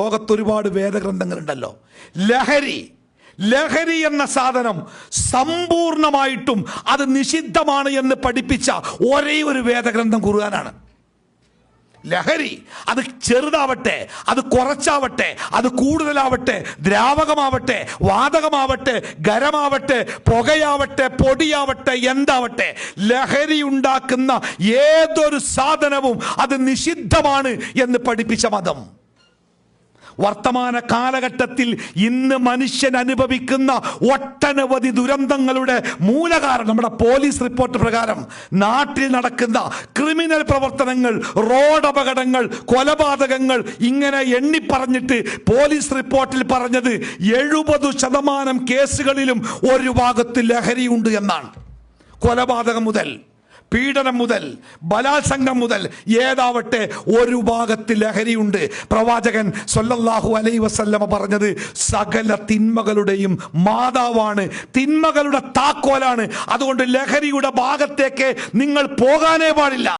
ലോകത്തൊരുപാട് വേദഗ്രന്ഥങ്ങളുണ്ടല്ലോ. ലഹരി എന്ന സാധനം സമ്പൂർണമായിട്ടും അത് നിഷിദ്ധമാണ് എന്ന് പഠിപ്പിച്ച ഒരേ ഒരു വേദഗ്രന്ഥം ഖുർആനാണ്. ലഹരി അത് ചെറുതാവട്ടെ, അത് കുറച്ചാവട്ടെ, അത് കൂടുതലാവട്ടെ, ദ്രാവകമാവട്ടെ, വാതകമാവട്ടെ, ഖരമാവട്ടെ, പുകയാവട്ടെ, പൊടിയാവട്ടെ, എന്താവട്ടെ, ലഹരി ഉണ്ടാക്കുന്ന ഏതൊരു സാധനവും അത് നിഷിദ്ധമാണ് എന്ന് പഠിപ്പിച്ച മതം. വർത്തമാന കാലഘട്ടത്തിൽ ഇന്ന് മനുഷ്യൻ അനുഭവിക്കുന്ന ഒട്ടനവധി ദുരന്തങ്ങളുടെ മൂലകാരണം നമ്മുടെ പോലീസ് റിപ്പോർട്ട് പ്രകാരം നാട്ടിൽ നടക്കുന്ന ക്രിമിനൽ പ്രവർത്തനങ്ങൾ, റോഡ് അപകടങ്ങൾ, കൊലപാതകങ്ങൾ, ഇങ്ങനെ എണ്ണിപ്പറഞ്ഞിട്ട് പോലീസ് റിപ്പോർട്ടിൽ പറഞ്ഞത് 70% കേസുകളിലും ഒരു ഭാഗത്ത് ലഹരിയുണ്ട് എന്നാണ്. കൊലപാതകം മുതൽ, പീഡനം മുതൽ, ബലാത്സംഗം മുതൽ ഏതാവട്ടെ ഒരു ഭാഗത്ത് ലഹരിയുണ്ട്. പ്രവാചകൻ സ്വല്ലല്ലാഹു അലൈഹി വസല്ലമ പറഞ്ഞത് സകല തിന്മകളുടെയും മാതാവാണ്, തിന്മകളുടെ താക്കോലാണ്. അതുകൊണ്ട് ലഹരിയുടെ ഭാഗത്തേക്ക് നിങ്ങൾ പോകാനേ പാടില്ല.